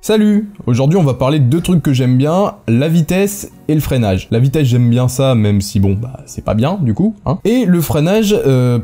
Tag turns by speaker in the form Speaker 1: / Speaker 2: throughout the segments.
Speaker 1: Salut! Aujourd'hui on va parler de deux trucs que j'aime bien, la vitesse et le freinage. La vitesse j'aime bien ça, même si bon, bah c'est pas bien du coup, hein. Et le freinage,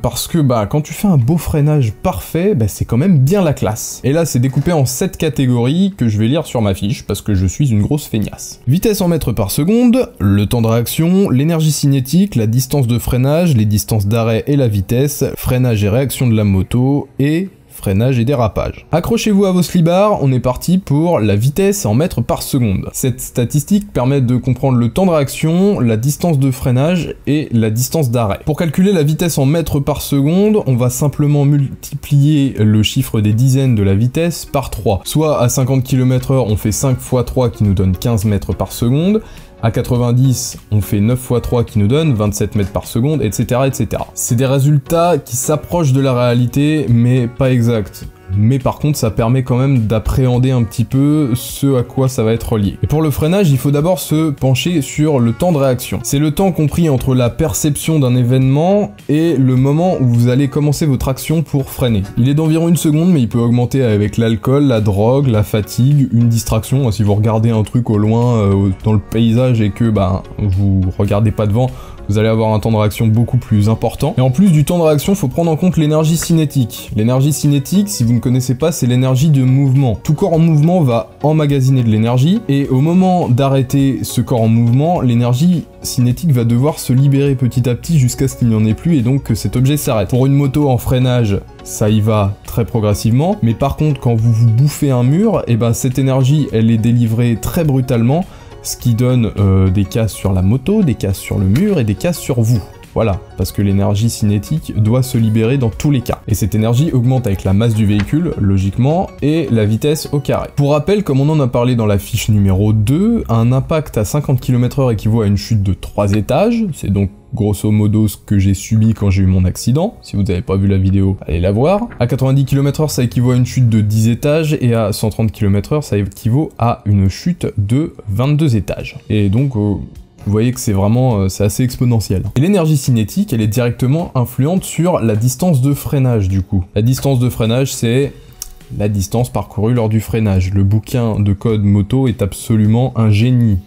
Speaker 1: parce que bah quand tu fais un beau freinage parfait, bah c'est quand même bien la classe. Et là c'est découpé en 7 catégories que je vais lire sur ma fiche, parce que je suis une grosse feignasse. Vitesse en mètres par seconde, le temps de réaction, l'énergie cinétique, la distance de freinage, les distances d'arrêt et la vitesse, freinage et réaction de la moto, et freinage et dérapage. Accrochez-vous à vos slibards, on est parti pour la vitesse en mètres par seconde. Cette statistique permet de comprendre le temps de réaction, la distance de freinage et la distance d'arrêt. Pour calculer la vitesse en mètres par seconde, on va simplement multiplier le chiffre des dizaines de la vitesse par 3. Soit à 50 km/h, on fait 5 x 3 qui nous donne 15 mètres par seconde. À 90, on fait 9 x 3 qui nous donne 27 mètres par seconde, etc. etc. C'est des résultats qui s'approchent de la réalité, mais pas exacts. Mais par contre, ça permet quand même d'appréhender un petit peu ce à quoi ça va être relié. Et pour le freinage, il faut d'abord se pencher sur le temps de réaction. C'est le temps compris entre la perception d'un événement et le moment où vous allez commencer votre action pour freiner. Il est d'environ 1 seconde, mais il peut augmenter avec l'alcool, la drogue, la fatigue, une distraction. Si vous regardez un truc au loin dans le paysage et que vous regardez pas devant, vous allez avoir un temps de réaction beaucoup plus important. Et en plus du temps de réaction, il faut prendre en compte l'énergie cinétique. L'énergie cinétique, si vous ne connaissez pas, c'est l'énergie de mouvement. Tout corps en mouvement va emmagasiner de l'énergie, et au moment d'arrêter ce corps en mouvement, l'énergie cinétique va devoir se libérer petit à petit jusqu'à ce qu'il n'y en ait plus, et donc que cet objet s'arrête. Pour une moto en freinage, ça y va très progressivement, mais par contre, quand vous vous bouffez un mur, et cette énergie, elle est délivrée très brutalement, ce qui donne des casses sur la moto, des casses sur le mur et des casses sur vous. Voilà, parce que l'énergie cinétique doit se libérer dans tous les cas. Et cette énergie augmente avec la masse du véhicule, logiquement, et la vitesse au carré. Pour rappel, comme on en a parlé dans la fiche numéro 2, un impact à 50 km/h équivaut à une chute de 3 étages, c'est donc grosso modo ce que j'ai subi quand j'ai eu mon accident. Si vous n'avez pas vu la vidéo, allez la voir. À 90 km/h, ça équivaut à une chute de 10 étages, et à 130 km/h, ça équivaut à une chute de 22 étages. Et donc, vous voyez que c'est vraiment, c'est assez exponentiel. Et l'énergie cinétique, elle est directement influente sur la distance de freinage, du coup. La distance de freinage, c'est la distance parcourue lors du freinage. Le bouquin de code moto est absolument un génie.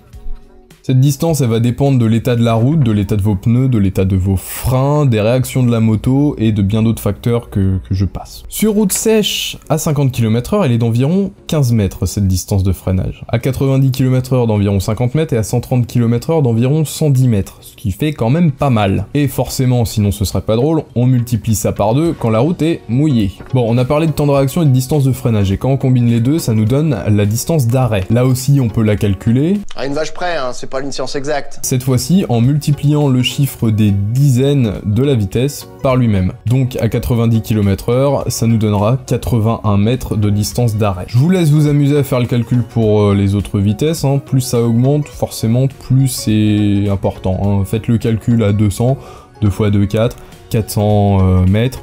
Speaker 1: Cette distance, elle va dépendre de l'état de la route, de l'état de vos pneus, de l'état de vos freins, des réactions de la moto et de bien d'autres facteurs que je passe. Sur route sèche, à 50 km/h, elle est d'environ 15 mètres, cette distance de freinage. À 90 km/h, d'environ 50 mètres, et à 130 km/h, d'environ 110 mètres, ce qui fait quand même pas mal. Et forcément, sinon ce serait pas drôle, on multiplie ça par 2 quand la route est mouillée. Bon, on a parlé de temps de réaction et de distance de freinage, et quand on combine les deux, ça nous donne la distance d'arrêt. Là aussi, on peut la calculer.
Speaker 2: À une vache près, hein, c'est pas une science exacte.
Speaker 1: Cette fois-ci, en multipliant le chiffre des dizaines de la vitesse par lui-même. Donc à 90 km/h, ça nous donnera 81 mètres de distance d'arrêt. Je vous laisse vous amuser à faire le calcul pour les autres vitesses, hein. Plus ça augmente, forcément, plus c'est important, hein. Faites le calcul à 200, 2 x 2, 4, 400 mètres.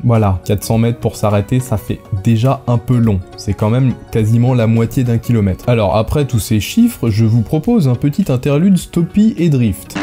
Speaker 1: Voilà, 400 mètres pour s'arrêter, ça fait déjà un peu long. C'est quand même quasiment la moitié d'un kilomètre. Alors après tous ces chiffres, je vous propose un petit interlude Stoppie et Drift.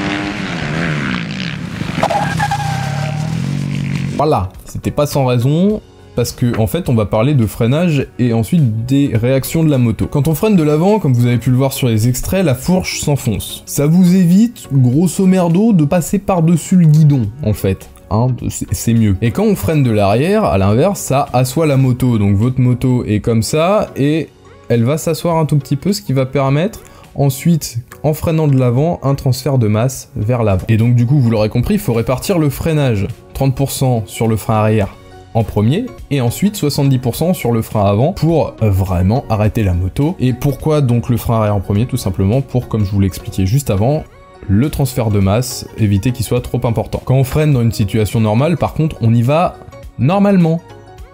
Speaker 1: Voilà, c'était pas sans raison, parce que en fait on va parler de freinage et ensuite des réactions de la moto. Quand on freine de l'avant, comme vous avez pu le voir sur les extraits, la fourche s'enfonce. Ça vous évite, grosso merdo, de passer par-dessus le guidon, en fait. Hein, c'est mieux. Et quand on freine de l'arrière, à l'inverse, ça assoit la moto. Donc votre moto est comme ça, et elle va s'asseoir un tout petit peu, ce qui va permettre ensuite, en freinant de l'avant, un transfert de masse vers l'avant. Et donc du coup, vous l'aurez compris, il faut répartir le freinage. 30% sur le frein arrière en premier, et ensuite 70% sur le frein avant pour vraiment arrêter la moto. Et pourquoi donc le frein arrière en premier? Tout simplement pour, comme je vous l'ai expliqué juste avant, le transfert de masse, éviter qu'il soit trop important. Quand on freine dans une situation normale, par contre, on y va normalement.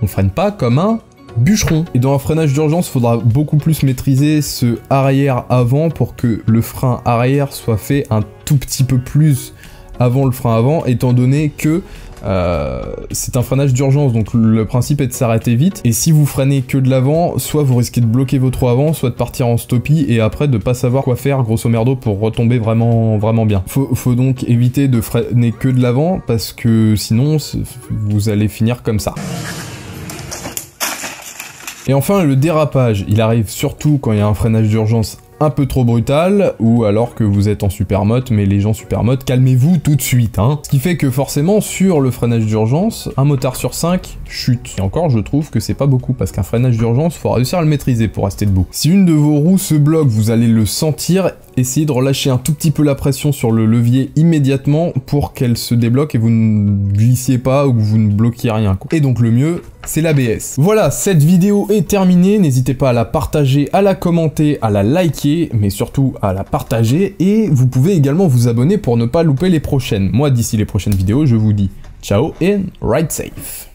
Speaker 1: On freine pas comme un bûcheron. Et dans un freinage d'urgence, il faudra beaucoup plus maîtriser ce arrière-avant pour que le frein arrière soit fait un tout petit peu plus avant le frein avant, étant donné que c'est un freinage d'urgence, donc le principe est de s'arrêter vite, et si vous freinez que de l'avant, soit vous risquez de bloquer votre roue avant, soit de partir en stoppie, et après de pas savoir quoi faire, grosso merdo, pour retomber vraiment bien. Faut donc éviter de freiner que de l'avant, parce que sinon, vous allez finir comme ça. Et enfin, le dérapage, il arrive surtout quand il y a un freinage d'urgence un peu trop brutal, ou alors que vous êtes en supermote, mais les gens supermote, calmez-vous tout de suite, hein. Ce qui fait que forcément, sur le freinage d'urgence, un motard sur 5 chute. Et encore, je trouve que c'est pas beaucoup, parce qu'un freinage d'urgence, faut réussir à le maîtriser pour rester debout. Si une de vos roues se bloque, vous allez le sentir, essayez de relâcher un tout petit peu la pression sur le levier immédiatement pour qu'elle se débloque et vous ne glissiez pas ou que vous ne bloquiez rien, quoi. Et donc le mieux, c'est l'ABS. Voilà, cette vidéo est terminée, n'hésitez pas à la partager, à la commenter, à la liker, mais surtout à la partager, et vous pouvez également vous abonner pour ne pas louper les prochaines. Moi, d'ici les prochaines vidéos, je vous dis ciao and ride safe.